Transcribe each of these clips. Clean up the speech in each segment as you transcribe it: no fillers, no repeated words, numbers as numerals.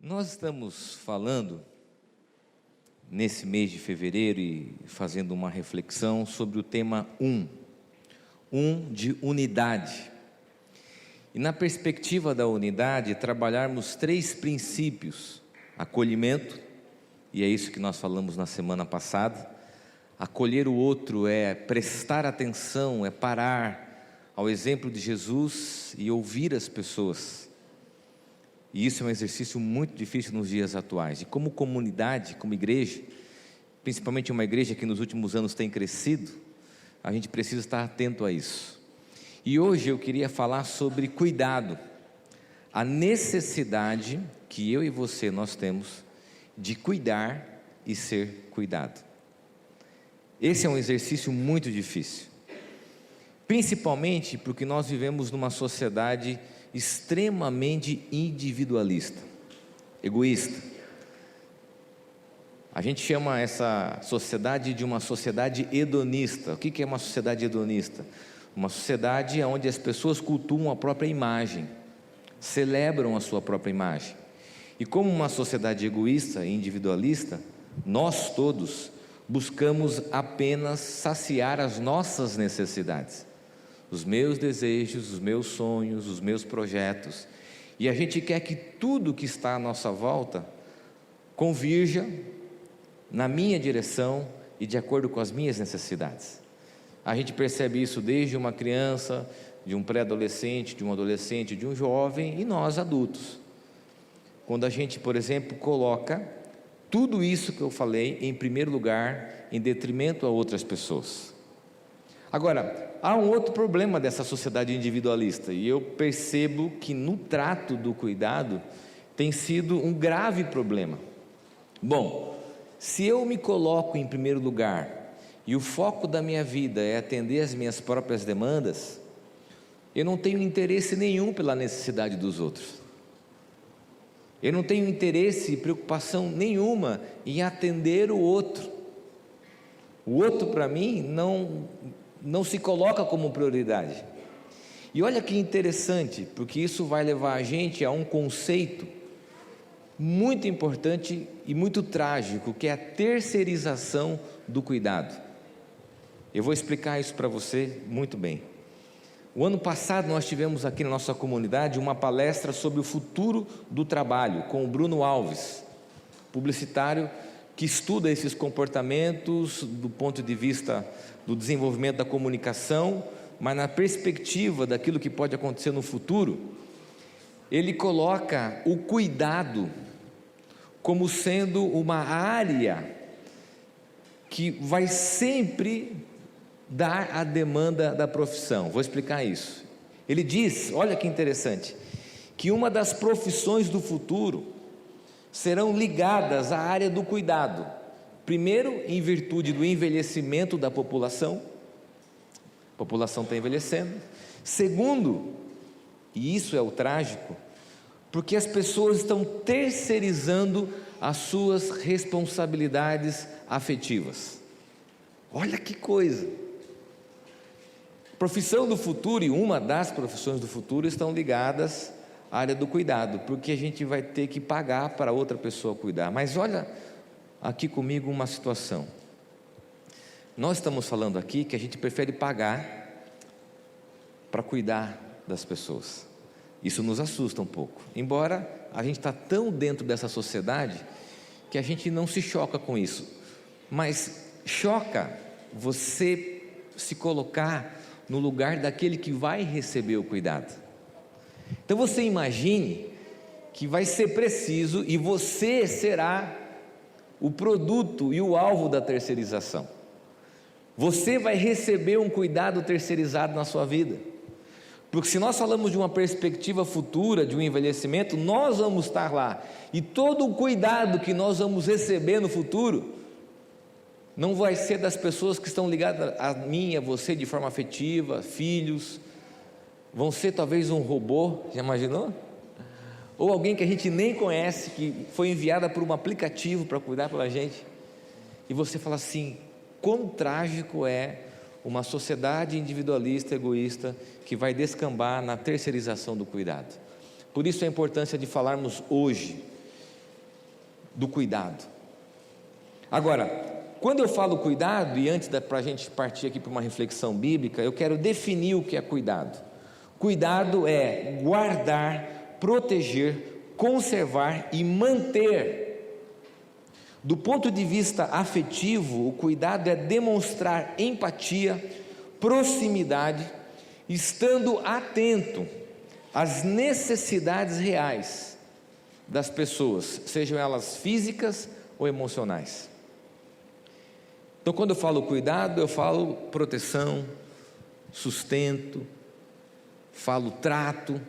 Nós estamos falando nesse mês de fevereiro e fazendo uma reflexão sobre o tema de unidade. E na perspectiva da unidade, trabalharmos 3 princípios: acolhimento, e é isso que nós falamos na semana passada. Acolher o outro é prestar atenção, é parar ao exemplo de Jesus e ouvir as pessoas. E isso é um exercício muito difícil nos dias atuais. E como comunidade, como igreja, principalmente uma igreja que nos últimos anos tem crescido, a gente precisa estar atento a isso. E hoje eu queria falar sobre cuidado, a necessidade que eu e você nós temos de cuidar e ser cuidado. Esse é um exercício muito difícil, principalmente porque nós vivemos numa sociedade extremamente individualista, egoísta. A gente chama essa sociedade de uma sociedade hedonista. O que é uma sociedade hedonista? Uma sociedade onde as pessoas cultuam a própria imagem, celebram a sua própria imagem. E como uma sociedade egoísta e individualista, nós todos buscamos apenas saciar as nossas necessidades, os meus desejos, os meus sonhos, os meus projetos, e a gente quer que tudo que está à nossa volta convirja na minha direção e de acordo com as minhas necessidades. A gente percebe isso desde uma criança, de um pré-adolescente, de um adolescente, de um jovem e nós adultos. Quando a gente, por exemplo, coloca tudo isso que eu falei em primeiro lugar, em detrimento a outras pessoas. Agora, há um outro problema dessa sociedade individualista, e eu percebo que no trato do cuidado tem sido um grave problema. Bom, se eu me coloco em primeiro lugar e o foco da minha vida é atender as minhas próprias demandas, eu não tenho interesse nenhum pela necessidade dos outros. Eu não tenho interesse e preocupação nenhuma em atender o outro. O outro, para mim, não se coloca como prioridade. E olha que interessante, porque isso vai levar a gente a um conceito muito importante e muito trágico, que é a terceirização do cuidado. Eu vou explicar isso para você muito bem. O ano passado nós tivemos aqui na nossa comunidade uma palestra sobre o futuro do trabalho, com o Bruno Alves, publicitário que estuda esses comportamentos do ponto de vista do desenvolvimento da comunicação, mas na perspectiva daquilo que pode acontecer no futuro. Ele coloca o cuidado como sendo uma área que vai sempre dar a demanda da profissão. Vou explicar isso. Ele diz, olha que interessante, que uma das profissões do futuro serão ligadas à área do cuidado. Primeiro, em virtude do envelhecimento da população. A população está envelhecendo. Segundo, e isso é o trágico, porque as pessoas estão terceirizando as suas responsabilidades afetivas. Olha que coisa! Profissão do futuro, e uma das profissões do futuro estão ligadas à área do cuidado, porque a gente vai ter que pagar para outra pessoa cuidar. Mas olha aqui comigo uma situação. Nós estamos falando aqui que a gente prefere pagar para cuidar das pessoas. Isso nos assusta um pouco, embora a gente está tão dentro dessa sociedade que a gente não se choca com isso, mas choca você se colocar no lugar daquele que vai receber o cuidado. Então você imagine que vai ser preciso e você será o produto e o alvo da terceirização. Você vai receber um cuidado terceirizado na sua vida, porque se nós falamos de uma perspectiva futura, de um envelhecimento, nós vamos estar lá, e todo o cuidado que nós vamos receber no futuro não vai ser das pessoas que estão ligadas a mim, a você de forma afetiva, filhos, vão ser talvez um robô, já imaginou? Ou alguém que a gente nem conhece, que foi enviada por um aplicativo para cuidar pela gente, e você fala assim, quão trágico é uma sociedade individualista, egoísta, que vai descambar na terceirização do cuidado. Por isso a importância de falarmos hoje do cuidado. Agora, quando eu falo cuidado, e antes para a gente partir aqui para uma reflexão bíblica, eu quero definir o que é cuidado. Cuidado é guardar, proteger, conservar e manter. Do ponto de vista afetivo, o cuidado é demonstrar empatia, proximidade, estando atento às necessidades reais das pessoas, sejam elas físicas ou emocionais. Então, quando eu falo cuidado, eu falo proteção, sustento, falo trato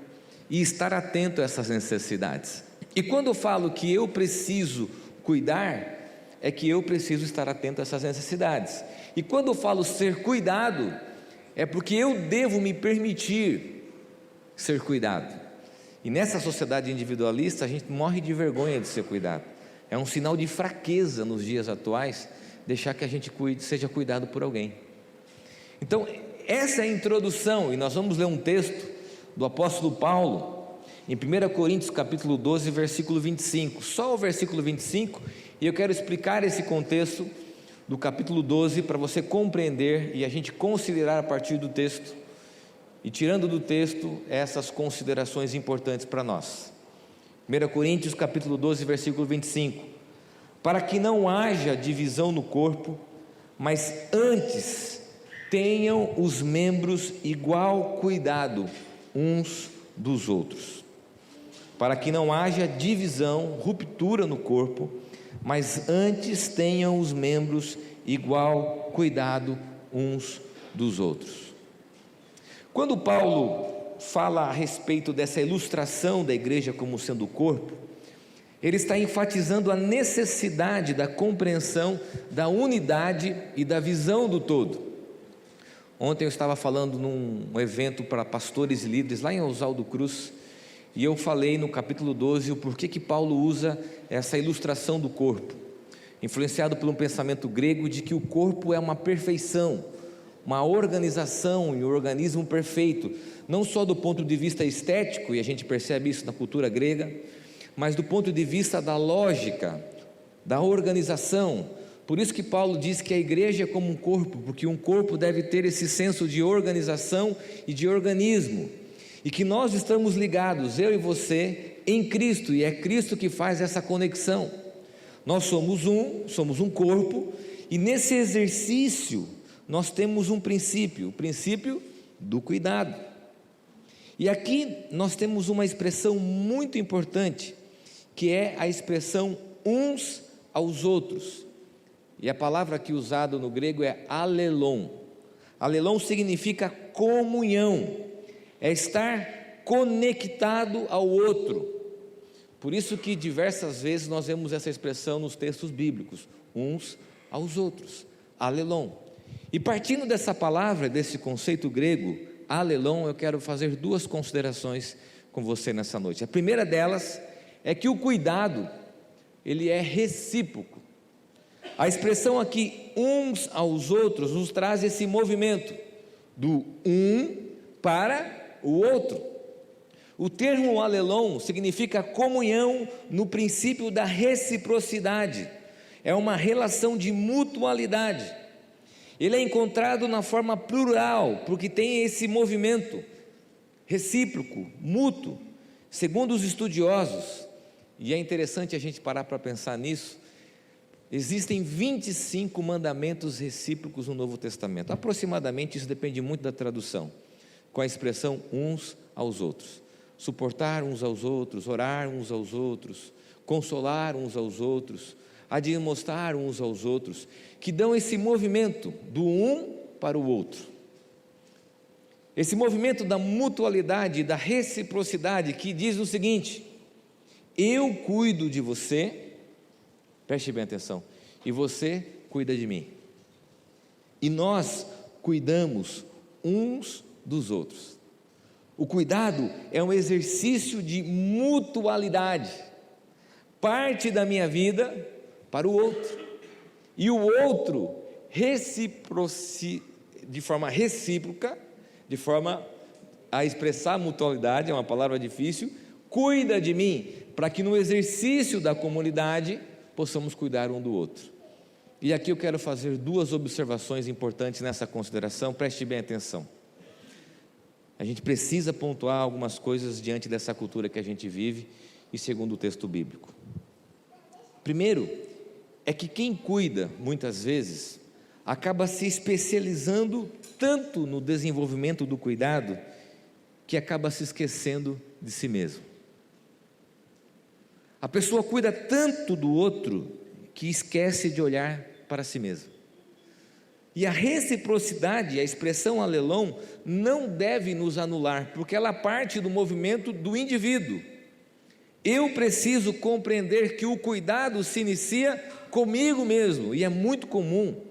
e estar atento a essas necessidades. E quando eu falo que eu preciso cuidar, é que eu preciso estar atento a essas necessidades. E quando eu falo ser cuidado, é porque eu devo me permitir ser cuidado. E nessa sociedade individualista, a gente morre de vergonha de ser cuidado. É um sinal de fraqueza nos dias atuais, deixar que a gente seja cuidado por alguém. Então, essa é a introdução, e nós vamos ler um texto do apóstolo Paulo, em 1 Coríntios capítulo 12, versículo 25, só o versículo 25, e eu quero explicar esse contexto do capítulo 12, para você compreender e a gente considerar a partir do texto, e tirando do texto essas considerações importantes para nós. 1 Coríntios capítulo 12, versículo 25, para que não haja divisão no corpo, mas antes tenham os membros igual cuidado uns dos outros, para que não haja divisão, ruptura no corpo, mas antes tenham os membros igual cuidado uns dos outros. Quando Paulo fala a respeito dessa ilustração da igreja como sendo o corpo, ele está enfatizando a necessidade da compreensão da unidade e da visão do todo. Ontem eu estava falando num evento para pastores e líderes lá em Oswaldo Cruz, e eu falei no capítulo 12 o porquê que Paulo usa essa ilustração do corpo, influenciado por um pensamento grego de que o corpo é uma perfeição, uma organização e um organismo perfeito, não só do ponto de vista estético, e a gente percebe isso na cultura grega, mas do ponto de vista da lógica, da organização. Por isso que Paulo diz que a igreja é como um corpo, porque um corpo deve ter esse senso de organização e de organismo, e que nós estamos ligados, eu e você, em Cristo, e é Cristo que faz essa conexão. Nós somos um corpo, e nesse exercício nós temos um princípio, o princípio do cuidado. E aqui nós temos uma expressão muito importante, que é a expressão uns aos outros, e a palavra aqui usada no grego é alelon. Alelon significa comunhão, é estar conectado ao outro. Por isso que diversas vezes nós vemos essa expressão nos textos bíblicos, uns aos outros, alelon. E partindo dessa palavra, desse conceito grego, alelon, eu quero fazer duas considerações com você nessa noite. A primeira delas é que o cuidado, ele é recíproco. A expressão aqui, uns aos outros, nos traz esse movimento do um para o outro. O termo alelon significa comunhão no princípio da reciprocidade, é uma relação de mutualidade. Ele é encontrado na forma plural, porque tem esse movimento recíproco, mútuo, segundo os estudiosos, e é interessante a gente parar para pensar nisso. Existem 25 mandamentos recíprocos no Novo Testamento, aproximadamente, isso depende muito da tradução, com a expressão uns aos outros, suportar uns aos outros, orar uns aos outros, consolar uns aos outros, admoestar uns aos outros, que dão esse movimento do um para o outro, esse movimento da mutualidade, da reciprocidade, que diz o seguinte: eu cuido de você, preste bem atenção, e você cuida de mim, e nós cuidamos uns dos outros. O cuidado é um exercício de mutualidade, parte da minha vida para o outro, e o outro de forma recíproca, de forma a expressar mutualidade, é uma palavra difícil, cuida de mim, para que no exercício da comunidade possamos cuidar um do outro. E aqui eu quero fazer duas observações importantes nessa consideração, preste bem atenção. A gente precisa pontuar algumas coisas diante dessa cultura que a gente vive e segundo o texto bíblico. Primeiro, é que quem cuida, muitas vezes, acaba se especializando tanto no desenvolvimento do cuidado, que acaba se esquecendo de si mesmo. A pessoa cuida tanto do outro, que esquece de olhar para si mesmo. E a reciprocidade, a expressão alelon, não deve nos anular, porque ela parte do movimento do indivíduo. Eu preciso compreender que o cuidado se inicia comigo mesmo, e é muito comum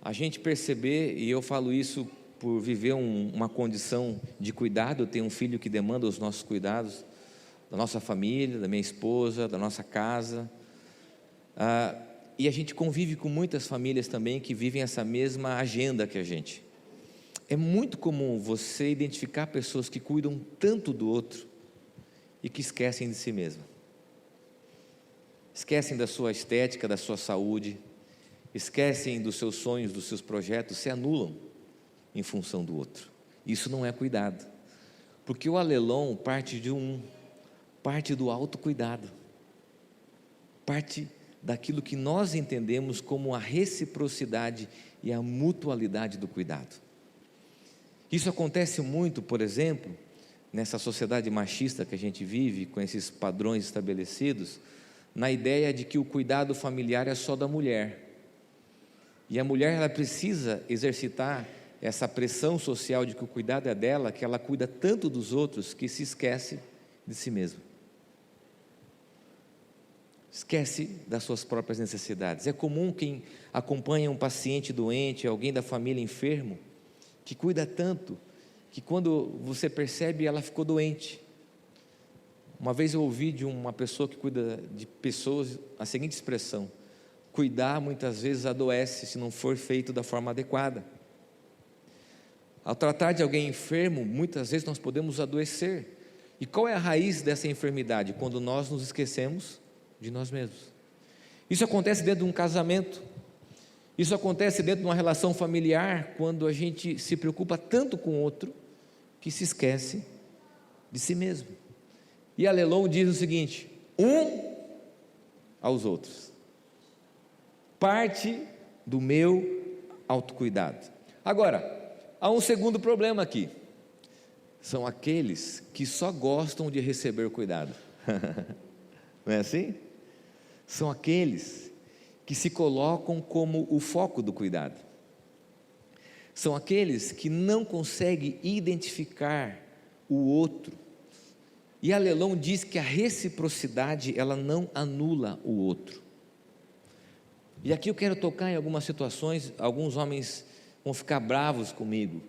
a gente perceber, e eu falo isso por viver uma condição de cuidado. Eu tenho um filho que demanda os nossos cuidados, da nossa família, da minha esposa, da nossa casa, e a gente convive com muitas famílias também que vivem essa mesma agenda que a gente. É muito comum você identificar pessoas que cuidam tanto do outro e que esquecem de si mesma. Esquecem da sua estética, da sua saúde, esquecem dos seus sonhos, dos seus projetos, se anulam em função do outro. Isso não é cuidado, porque o alelon parte do autocuidado, parte daquilo que nós entendemos como a reciprocidade e a mutualidade do cuidado. Isso acontece muito, por exemplo, nessa sociedade machista que a gente vive, com esses padrões estabelecidos, na ideia de que o cuidado familiar é só da mulher. E a mulher, ela precisa exercitar essa pressão social de que o cuidado é dela, que ela cuida tanto dos outros que se esquece de si mesma. Esquece das suas próprias necessidades. É comum quem acompanha um paciente doente, alguém da família enfermo, que cuida tanto, que quando você percebe, ela ficou doente. Uma vez eu ouvi de uma pessoa que cuida de pessoas a seguinte expressão: cuidar muitas vezes adoece se não for feito da forma adequada. Ao tratar de alguém enfermo, muitas vezes nós podemos adoecer. E qual é a raiz dessa enfermidade? Quando nós nos esquecemos de nós mesmos. Isso acontece dentro de um casamento, isso acontece dentro de uma relação familiar, quando a gente se preocupa tanto com o outro, que se esquece de si mesmo. E Alelon diz o seguinte: aos outros, parte do meu autocuidado. Agora, há um segundo problema aqui, são aqueles que só gostam de receber cuidado. Não é assim? São aqueles que se colocam como o foco do cuidado. São aqueles que não conseguem identificar o outro. E Alelon diz que a reciprocidade, ela não anula o outro. E aqui eu quero tocar em algumas situações. Alguns homens vão ficar bravos comigo,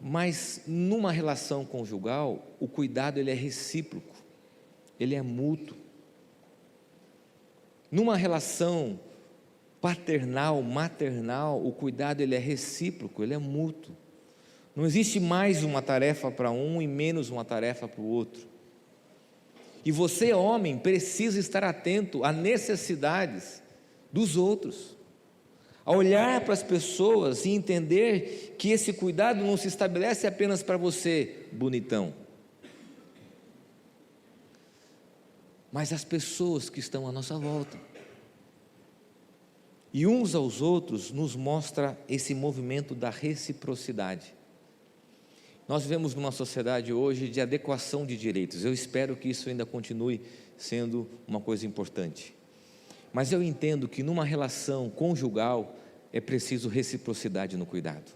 mas numa relação conjugal, o cuidado ele é recíproco, ele é mútuo. Numa relação paternal, maternal, o cuidado ele é recíproco, ele é mútuo. Não existe mais uma tarefa para um e menos uma tarefa para o outro. E você, homem, precisa estar atento às necessidades dos outros, a olhar para as pessoas e entender que esse cuidado não se estabelece apenas para você, bonitão, mas as pessoas que estão à nossa volta. E uns aos outros nos mostra esse movimento da reciprocidade. Nós vivemos numa sociedade hoje de adequação de direitos. Eu espero que isso ainda continue sendo uma coisa importante. Mas eu entendo que numa relação conjugal é preciso reciprocidade no cuidado.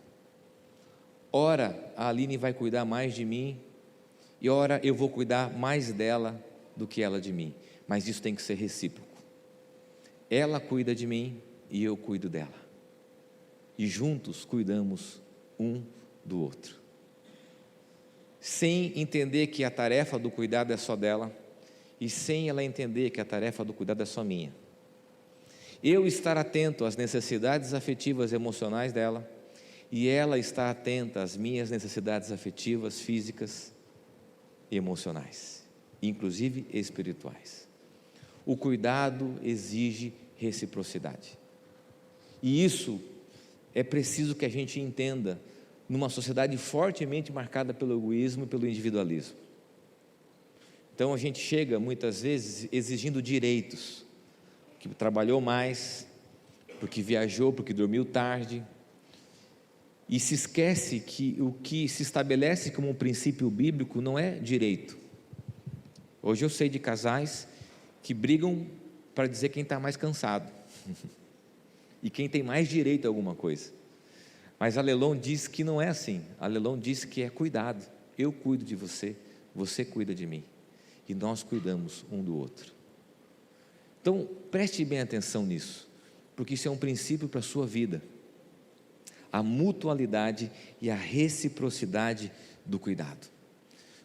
Ora, a Aline vai cuidar mais de mim, e ora eu vou cuidar mais dela do que ela de mim. Mas isso tem que ser recíproco. Ela cuida de mim e eu cuido dela. E juntos cuidamos um do outro. Sem entender que a tarefa do cuidado é só dela, e sem ela entender que a tarefa do cuidado é só minha. Eu estar atento às necessidades afetivas e emocionais dela, e ela estar atenta às minhas necessidades afetivas, físicas e emocionais. inclusive espirituais. O cuidado exige reciprocidade. E isso é preciso que a gente entenda numa sociedade fortemente marcada pelo egoísmo e pelo individualismo. Então a gente chega muitas vezes exigindo direitos, que trabalhou mais, porque viajou, porque dormiu tarde, e se esquece que o que se estabelece como um princípio bíblico não é direito. Hoje eu sei de casais que brigam para dizer quem está mais cansado e quem tem mais direito a alguma coisa. Mas Alelon diz que não é assim. Alelon diz que é cuidado. Eu cuido de você, você cuida de mim, e nós cuidamos um do outro. Então preste bem atenção nisso, porque isso é um princípio para a sua vida. A mutualidade e a reciprocidade do cuidado.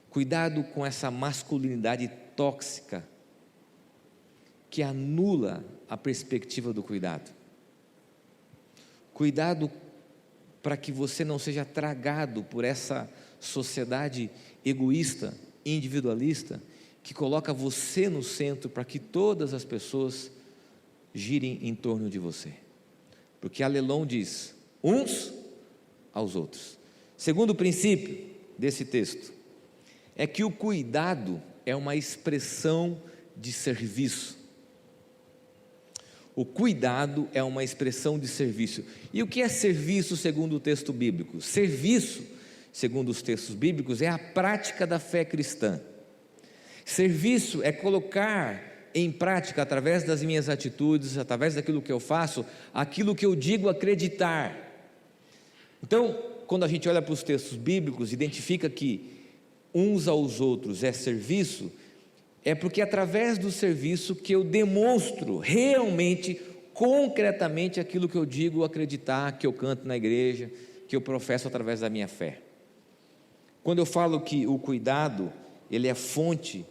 Cuidado com essa masculinidade tóxica que anula a perspectiva do cuidado. Cuidado para que você não seja tragado por essa sociedade egoísta, individualista, que coloca você no centro para que todas as pessoas girem em torno de você. Porque Alelon diz: uns aos outros. Segundo princípio desse texto, é que o cuidado é uma expressão de serviço. O cuidado é uma expressão de serviço. E o que é serviço segundo o texto bíblico? Serviço, segundo os textos bíblicos, é a prática da fé cristã. Serviço é colocar em prática, através das minhas atitudes, através daquilo que eu faço, aquilo que eu digo acreditar. Então, quando a gente olha para os textos bíblicos, identifica que uns aos outros é serviço, é porque através do serviço que eu demonstro realmente, concretamente, aquilo que eu digo acreditar, que eu canto na igreja, que eu professo através da minha fé. Quando eu falo que o cuidado, ele é fonte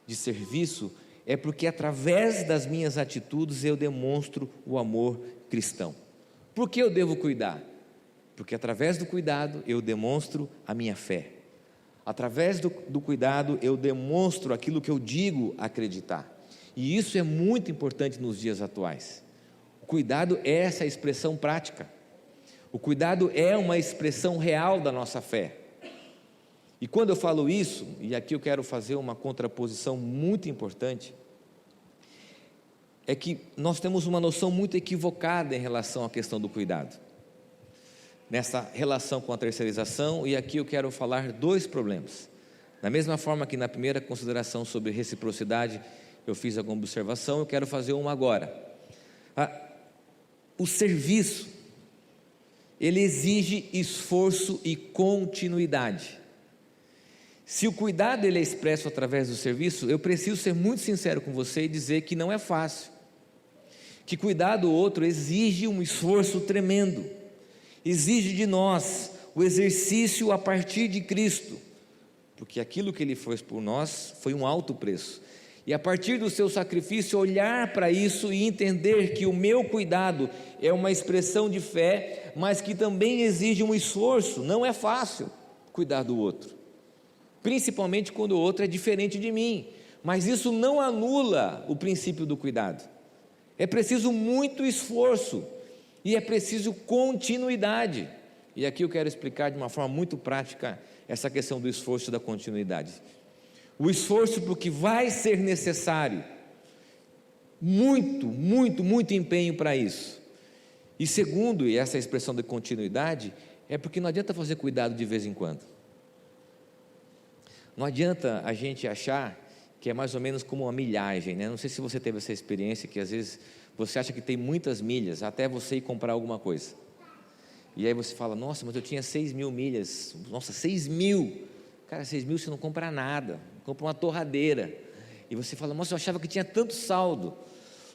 de serviço, é porque através das minhas atitudes eu demonstro o amor cristão. Por que eu devo cuidar? Porque através do cuidado eu demonstro a minha fé. Através do cuidado eu demonstro aquilo que eu digo acreditar. E isso é muito importante nos dias atuais. O cuidado é essa expressão prática. O cuidado é uma expressão real da nossa fé. E quando eu falo isso, e aqui eu quero fazer uma contraposição muito importante, é que nós temos uma noção muito equivocada em relação à questão do cuidado, nessa relação com a terceirização. E aqui eu quero falar dois problemas. Da mesma forma que na primeira consideração sobre reciprocidade eu fiz alguma observação, eu quero fazer uma agora. O serviço, ele exige esforço e continuidade. Se o cuidado ele é expresso através do serviço, eu preciso ser muito sincero com você e dizer que não é fácil, que cuidar do outro exige um esforço tremendo, exige de nós o exercício a partir de Cristo, porque aquilo que Ele fez por nós foi um alto preço, e a partir do seu sacrifício olhar para isso e entender que o meu cuidado é uma expressão de fé, mas que também exige um esforço. Não é fácil cuidar do outro, principalmente quando o outro é diferente de mim, mas isso não anula o princípio do cuidado. É preciso muito esforço e é preciso continuidade. E aqui eu quero explicar de uma forma muito prática essa questão do esforço e da continuidade. O esforço porque vai ser necessário muito empenho para isso. E segundo, e essa expressão de continuidade, é porque não adianta fazer cuidado de vez em quando. Não adianta a gente achar que é mais ou menos como uma milhagem, né? Não sei se você teve essa experiência, que às vezes você acha que tem muitas milhas até você ir comprar alguma coisa. E aí você fala: nossa, mas eu tinha 6.000 milhas. Nossa, 6.000. Cara, 6.000 você não compra nada, compra uma torradeira. E você fala: nossa, eu achava que tinha tanto saldo.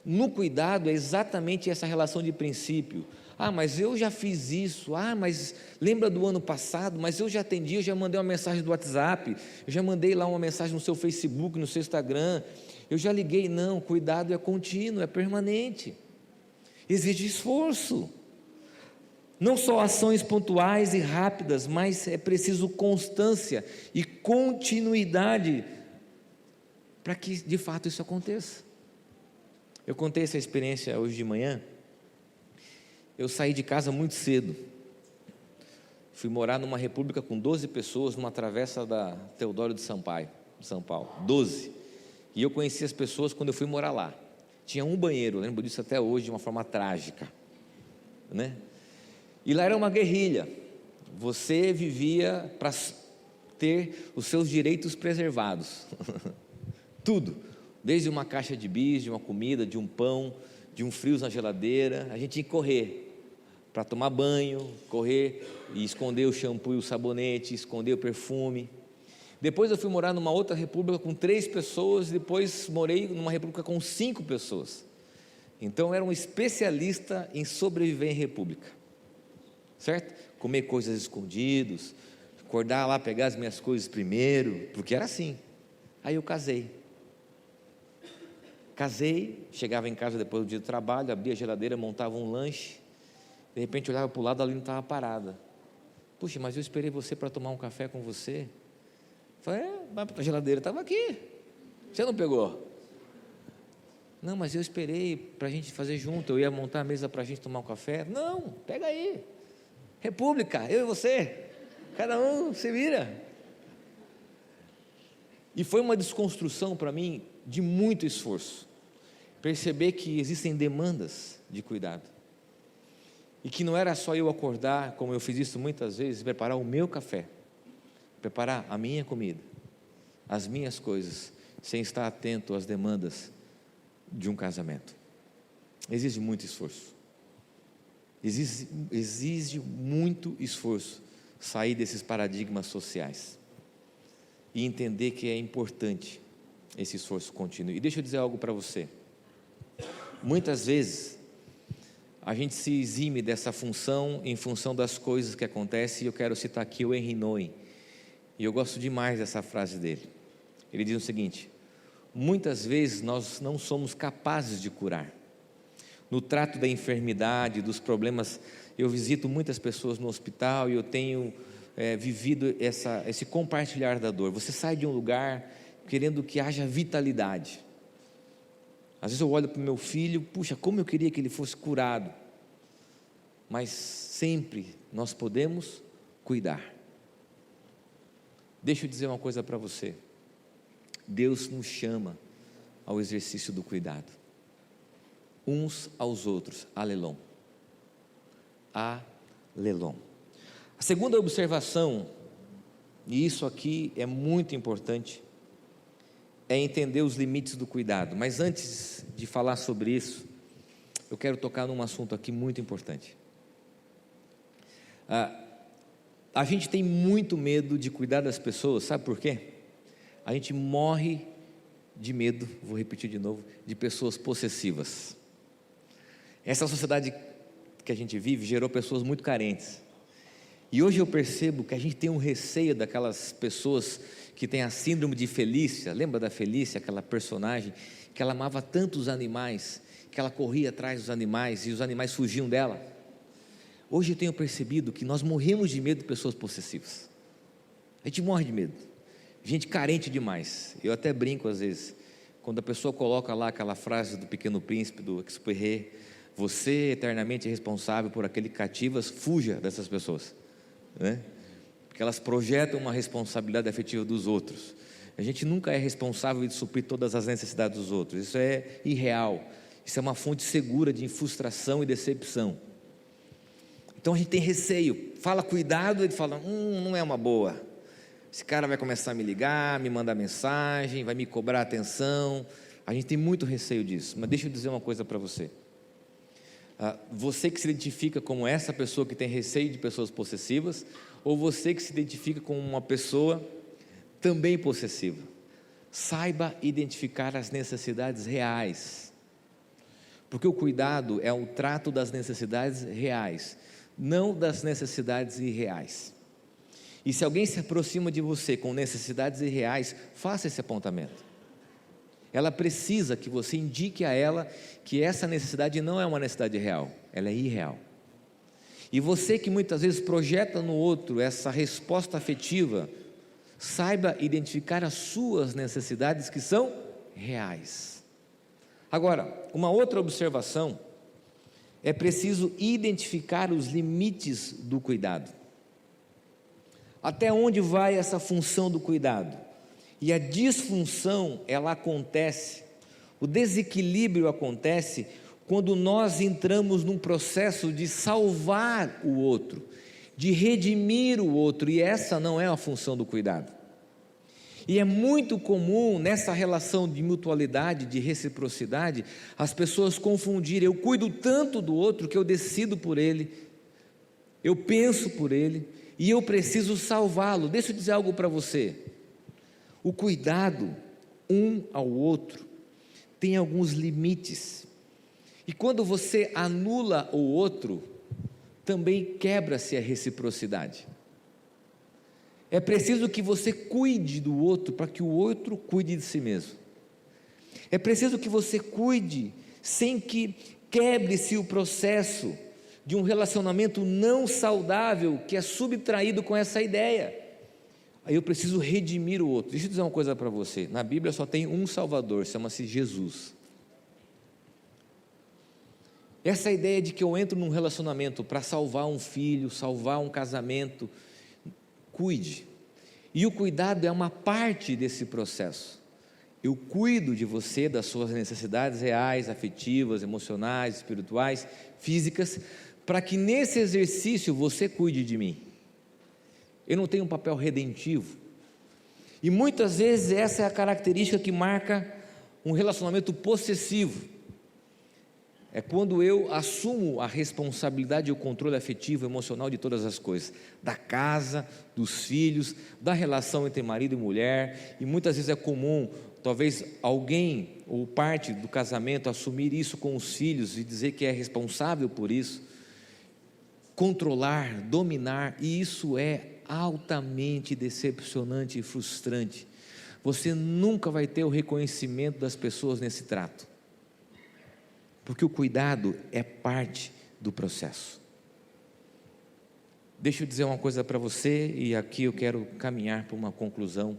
No cuidado é exatamente essa relação de princípio. Ah, mas eu já fiz isso. Ah, mas lembra do ano passado? Mas eu já atendi, eu já mandei uma mensagem do WhatsApp, eu já mandei lá uma mensagem no seu Facebook, no seu Instagram, eu já liguei. Não, cuidado é contínuo, é permanente, exige esforço. Não só ações pontuais e rápidas, mas é preciso constância e continuidade para que de fato isso aconteça. Eu contei essa experiência hoje de manhã. Eu saí de casa muito cedo, fui morar numa república com 12 pessoas, numa travessa da Teodoro de Sampaio, São Paulo, 12, e eu conheci as pessoas quando eu fui morar lá. Tinha um banheiro, eu lembro disso até hoje, de uma forma trágica, né? E lá era uma guerrilha, você vivia para ter os seus direitos preservados, tudo, desde uma caixa de bis, de uma comida, de um pão, de um frios na geladeira, a gente tinha que correr para tomar banho, correr e esconder o shampoo e o sabonete, esconder o perfume. Depois eu fui morar numa outra república com 3 pessoas, depois morei numa república com 5 pessoas. Então eu era um especialista em sobreviver em república, certo? Comer coisas escondidas, acordar lá, pegar as minhas coisas primeiro, porque era assim. Aí eu casei, chegava em casa depois do dia do trabalho, abria a geladeira, montava um lanche, de repente olhava para o lado, ali não estava parada. Puxa, mas eu esperei você para tomar um café com você. Falei, mas a geladeira estava aqui, você não pegou? Não, mas eu esperei para a gente fazer junto, eu ia montar a mesa para a gente tomar um café. Não, pega aí, república, eu e você, cada um se vira. E foi uma desconstrução para mim de muito esforço, perceber que existem demandas de cuidado, e que não era só eu acordar, como eu fiz isso muitas vezes, preparar o meu café, preparar a minha comida, as minhas coisas, sem estar atento às demandas de um casamento. Exige muito esforço, exige muito esforço sair desses paradigmas sociais e entender que é importante esse esforço contínuo. E deixa eu dizer algo para você, muitas vezes a gente se exime dessa função em função das coisas que acontecem, e eu quero citar aqui o Henri Nouwen, e eu gosto demais dessa frase dele. Ele diz o seguinte: muitas vezes nós não somos capazes de curar. No trato da enfermidade, dos problemas, eu visito muitas pessoas no hospital e eu tenho vivido esse compartilhar da dor. Você sai de um lugar querendo que haja vitalidade. Às vezes eu olho para o meu filho, puxa, como eu queria que ele fosse curado. Mas sempre nós podemos cuidar. Deixa eu dizer uma coisa para você. Deus nos chama ao exercício do cuidado, uns aos outros, alelom, alelom. A segunda observação, e isso aqui é muito importante, é entender os limites do cuidado. Mas antes de falar sobre isso, eu quero tocar num assunto aqui muito importante. A gente tem muito medo de cuidar das pessoas, sabe por quê? A gente morre de medo, vou repetir de novo, de pessoas possessivas. Essa sociedade que a gente vive gerou pessoas muito carentes. E hoje eu percebo que a gente tem um receio daquelas pessoas que têm a síndrome de Felícia. Lembra da Felícia, aquela personagem que ela amava tanto os animais, que ela corria atrás dos animais e os animais fugiam dela? Hoje eu tenho percebido que nós morremos de medo de pessoas possessivas. A gente morre de medo, gente carente demais. Eu até brinco às vezes, quando a pessoa coloca lá aquela frase do Pequeno Príncipe, do Exupéry: você eternamente é responsável por aquele que cativas, fuja dessas pessoas, né? Porque elas projetam uma responsabilidade afetiva dos outros. A gente nunca é responsável de suprir todas as necessidades dos outros, isso é irreal, isso é uma fonte segura de frustração e decepção. Então a gente tem receio, fala cuidado, ele fala, não é uma boa, esse cara vai começar a me ligar, me mandar mensagem, vai me cobrar atenção. A gente tem muito receio disso. Mas deixa eu dizer uma coisa para você, você que se identifica como essa pessoa que tem receio de pessoas possessivas, ou você que se identifica como uma pessoa também possessiva, saiba identificar as necessidades reais, porque o cuidado é o trato das necessidades reais, não das necessidades irreais. E se alguém se aproxima de você com necessidades irreais, faça esse apontamento. Ela precisa que você indique a ela que essa necessidade não é uma necessidade real, ela é irreal. E você que muitas vezes projeta no outro essa resposta afetiva, saiba identificar as suas necessidades que são reais. Agora, uma outra observação: é preciso identificar os limites do cuidado. Até onde vai essa função do cuidado? E a disfunção, ela acontece, o desequilíbrio acontece quando nós entramos num processo de salvar o outro, de redimir o outro, e essa não é a função do cuidado. E é muito comum nessa relação de mutualidade, de reciprocidade, as pessoas confundirem: eu cuido tanto do outro que eu decido por ele, eu penso por ele, e eu preciso salvá-lo. Deixa eu dizer algo para você: o cuidado um ao outro tem alguns limites, e quando você anula o outro, também quebra-se a reciprocidade. É preciso que você cuide do outro para que o outro cuide de si mesmo. É preciso que você cuide sem que quebre-se o processo de um relacionamento não saudável que é subtraído com essa ideia. Aí eu preciso redimir o outro. Deixa eu dizer uma coisa para você: na Bíblia só tem um Salvador, chama-se Jesus. Essa ideia de que eu entro num relacionamento para salvar um filho, salvar um casamento, cuide. E o cuidado é uma parte desse processo. Eu cuido de você, das suas necessidades reais, afetivas, emocionais, espirituais, físicas, para que nesse exercício você cuide de mim. Eu não tenho um papel redentivo. E muitas vezes essa é a característica que marca um relacionamento possessivo. É quando eu assumo a responsabilidade e o controle afetivo, emocional de todas as coisas, da casa, dos filhos, da relação entre marido e mulher. E muitas vezes é comum, talvez alguém ou parte do casamento assumir isso com os filhos e dizer que é responsável por isso, controlar, dominar, e isso é altamente decepcionante e frustrante. Você nunca vai ter o reconhecimento das pessoas nesse trato, porque o cuidado é parte do processo. Deixa eu dizer uma coisa para você, e aqui eu quero caminhar para uma conclusão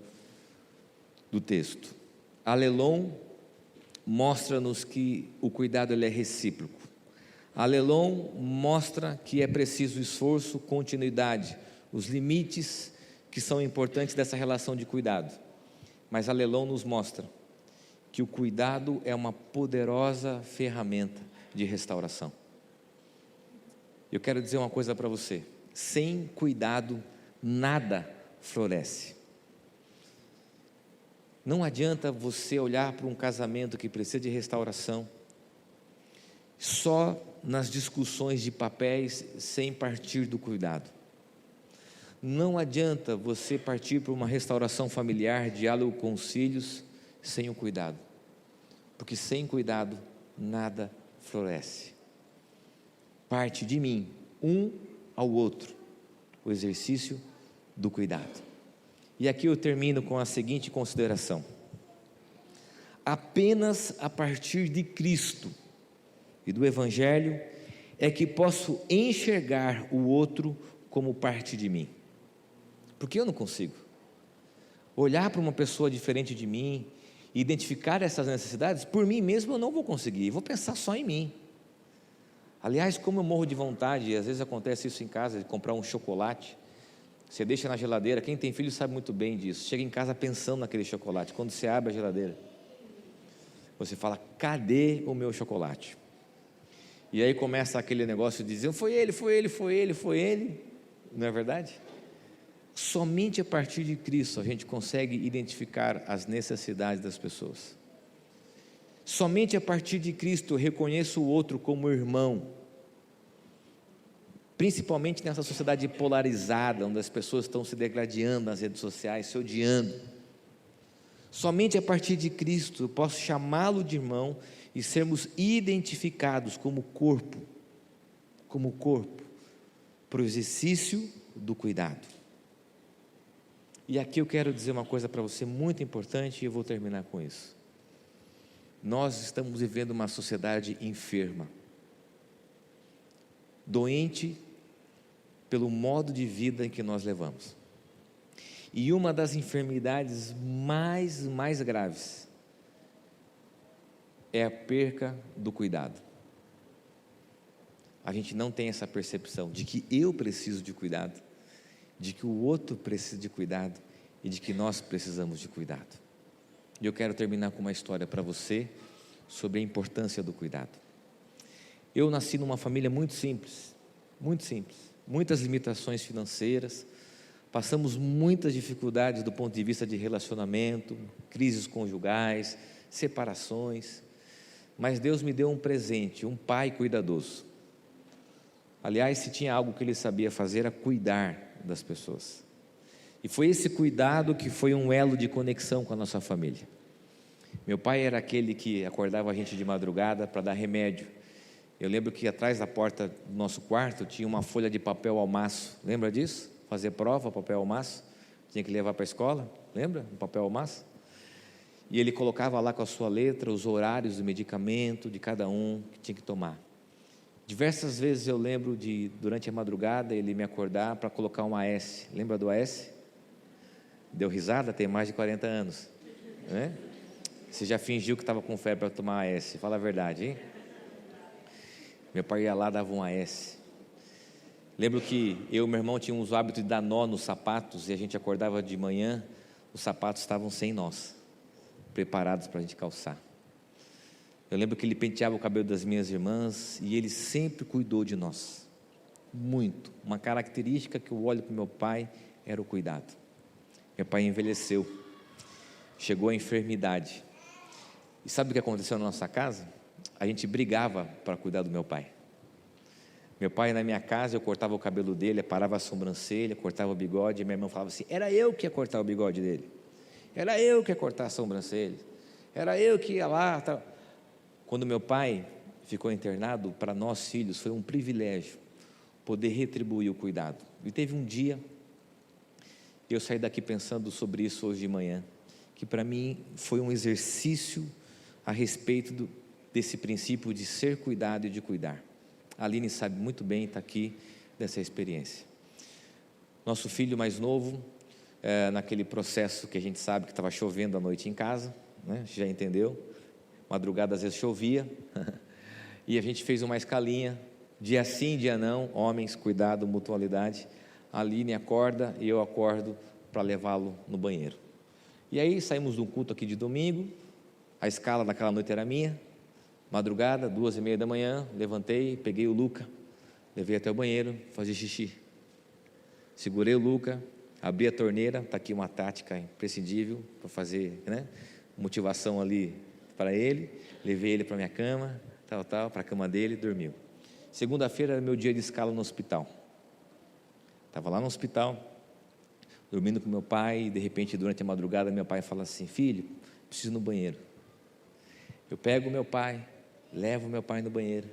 do texto. Alelon mostra-nos que o cuidado ele é recíproco. Alelon mostra que é preciso esforço, continuidade, os limites que são importantes dessa relação de cuidado. Mas Alelon nos mostra que o cuidado é uma poderosa ferramenta de restauração. Eu quero dizer uma coisa para você: sem cuidado nada floresce. Não adianta você olhar para um casamento que precisa de restauração só nas discussões de papéis, sem partir do cuidado. Não adianta você partir para uma restauração familiar, diálogo com os filhos, sem o cuidado, porque sem cuidado nada floresce. Parte de mim, um ao outro, o exercício do cuidado. E aqui eu termino com a seguinte consideração: apenas a partir de Cristo e do Evangelho é que posso enxergar o outro como parte de mim, porque eu não consigo olhar para uma pessoa diferente de mim e identificar essas necessidades. Por mim mesmo eu não vou conseguir, vou pensar só em mim. Aliás, como eu morro de vontade, e às vezes acontece isso em casa, de comprar um chocolate, você deixa na geladeira. Quem tem filho sabe muito bem disso. Chega em casa pensando naquele chocolate. Quando você abre a geladeira, você fala: cadê o meu chocolate? E aí começa aquele negócio de dizer: foi ele, não é verdade? Somente a partir de Cristo a gente consegue identificar as necessidades das pessoas. Somente a partir de Cristo eu reconheço o outro como irmão, principalmente nessa sociedade polarizada, onde as pessoas estão se degradando nas redes sociais, se odiando. Somente a partir de Cristo eu posso chamá-lo de irmão e sermos identificados como corpo, para o exercício do cuidado. E aqui eu quero dizer uma coisa para você muito importante, e eu vou terminar com isso. Nós estamos vivendo uma sociedade enferma, doente pelo modo de vida em que nós levamos. E uma das enfermidades mais graves é a perca do cuidado. A gente não tem essa percepção de que eu preciso de cuidado, de que o outro precisa de cuidado e de que nós precisamos de cuidado. E eu quero terminar com uma história para você sobre a importância do cuidado. Eu nasci numa família muito simples, muitas limitações financeiras, passamos muitas dificuldades do ponto de vista de relacionamento, crises conjugais, separações, mas Deus me deu um presente, um pai cuidadoso. Aliás, se tinha algo que ele sabia fazer, era cuidar das pessoas. E foi esse cuidado que foi um elo de conexão com a nossa família. Meu pai era aquele que acordava a gente de madrugada para dar remédio. Eu lembro que atrás da porta do nosso quarto tinha uma folha de papel ao maço. Lembra disso? Fazer prova, papel ao maço. Tinha que levar para a escola. Lembra? Um papel ao maço. E ele colocava lá com a sua letra os horários do medicamento de cada um que tinha que tomar. Diversas vezes eu lembro de, durante a madrugada, ele me acordar para colocar um AS. Lembra do AS? Deu risada? Tem mais de 40 anos, né? Você já fingiu que estava com febre para tomar AS? Fala a verdade, hein? Meu pai ia lá, dava um AS. Lembro que eu e meu irmão tínhamos o hábito de dar nó nos sapatos, e a gente acordava de manhã, os sapatos estavam sem nós, preparados para a gente calçar. Eu lembro que ele penteava o cabelo das minhas irmãs, e ele sempre cuidou de nós, muito. Uma característica que eu olho para o meu pai era o cuidado. Meu pai envelheceu, chegou à enfermidade, e sabe o que aconteceu na nossa casa? A gente brigava para cuidar do meu pai. Meu pai na minha casa, eu cortava o cabelo dele, parava a sobrancelha, cortava o bigode, e minha irmã falava assim, era eu que ia cortar o bigode dele, era eu que ia cortar a sobrancelha, era eu que ia lá, tal. Quando meu pai ficou internado, para nós filhos foi um privilégio poder retribuir o cuidado. E teve um dia, eu saí daqui pensando sobre isso hoje de manhã, que para mim foi um exercício a respeito desse princípio de ser cuidado e de cuidar. A Aline sabe muito bem, está aqui dessa experiência. Nosso filho mais novo, naquele processo que a gente sabe que estava chovendo à noite em casa, né? Já entendeu? Madrugada às vezes chovia, e a gente fez uma escalinha, dia sim, dia não, homens, cuidado, mutualidade. A Aline acorda e eu acordo para levá-lo no banheiro. E aí saímos de um culto aqui de domingo, a escala daquela noite era minha, madrugada, 2:30 da manhã, levantei, peguei o Luca, levei até o banheiro, fazer xixi. Segurei o Luca, abri a torneira, está aqui uma tática imprescindível para fazer, né, motivação ali para ele, levei ele para minha cama, para a cama dele, dormiu. Segunda-feira era meu dia de escala no hospital. Estava lá no hospital, dormindo com meu pai, e de repente, durante a madrugada, meu pai fala assim, filho, preciso ir no banheiro. Eu pego meu pai, levo meu pai no banheiro,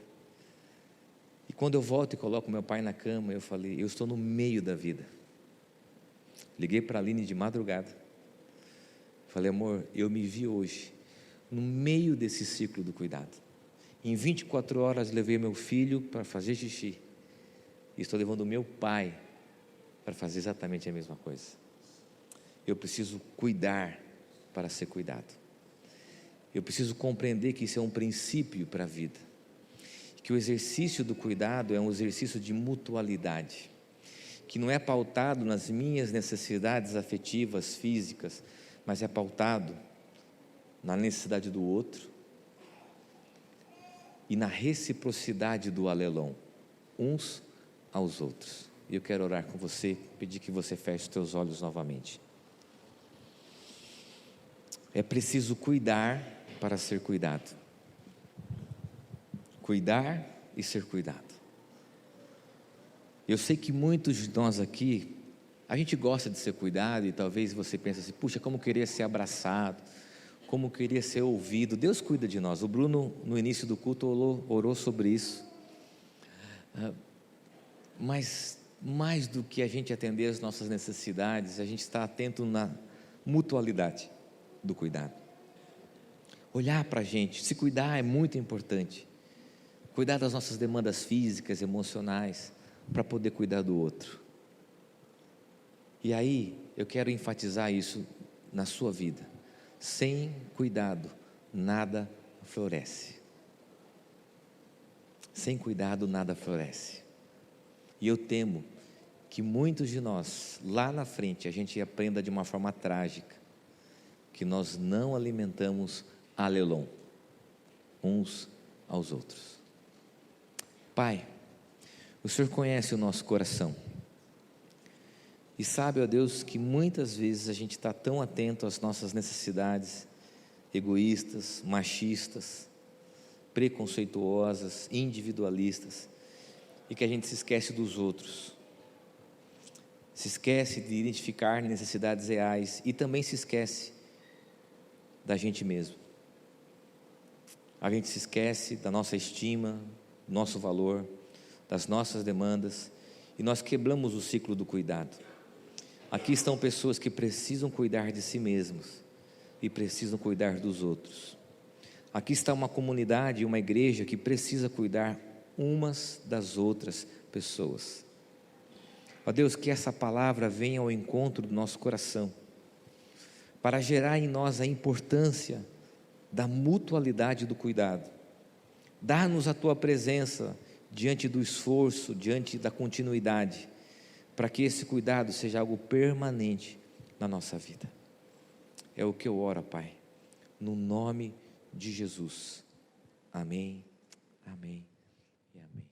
e quando eu volto e coloco meu pai na cama, eu falei, eu estou no meio da vida. Liguei para a Aline de madrugada, falei, amor, eu me vi hoje, no meio desse ciclo do cuidado. Em 24 horas levei meu filho para fazer xixi, e estou levando o meu pai para fazer exatamente a mesma coisa. Eu preciso cuidar para ser cuidado. Eu preciso compreender que isso é um princípio para a vida, que o exercício do cuidado é um exercício de mutualidade, que não é pautado nas minhas necessidades afetivas, físicas, mas é pautado na necessidade do outro e na reciprocidade do alelão, uns aos outros. E eu quero orar com você, pedir que você feche os teus olhos novamente. É preciso cuidar para ser cuidado. Cuidar e ser cuidado. Eu sei que muitos de nós aqui, a gente gosta de ser cuidado, e talvez você pense assim, puxa, como queria ser abraçado, como queria ser ouvido. Deus cuida de nós. O Bruno, no início do culto, orou sobre isso. Mas mais do que a gente atender as nossas necessidades, a gente está atento na mutualidade do cuidado. Olhar para a gente, se cuidar é muito importante. Cuidar das nossas demandas físicas, emocionais, para poder cuidar do outro. E aí, eu quero enfatizar isso na sua vida. Sem cuidado, nada floresce. Sem cuidado, nada floresce. E eu temo que muitos de nós, lá na frente, a gente aprenda de uma forma trágica, que nós não alimentamos alelon, uns aos outros. Pai, o Senhor conhece o nosso coração, e sabe, ó Deus, que muitas vezes a gente está tão atento às nossas necessidades, egoístas, machistas, preconceituosas, individualistas, e que a gente se esquece dos outros, se esquece de identificar necessidades reais, e também se esquece da gente mesmo. A gente se esquece da nossa estima, nosso valor, das nossas demandas, e nós quebramos o ciclo do cuidado. Aqui estão pessoas que precisam cuidar de si mesmos e precisam cuidar dos outros. Aqui está uma comunidade, uma igreja que precisa cuidar umas das outras pessoas. Ó Deus, que essa palavra venha ao encontro do nosso coração, para gerar em nós a importância da mutualidade do cuidado. Dá-nos a Tua presença diante do esforço, diante da continuidade, para que esse cuidado seja algo permanente na nossa vida. É o que eu oro, Pai, no nome de Jesus. Amém, amém e amém.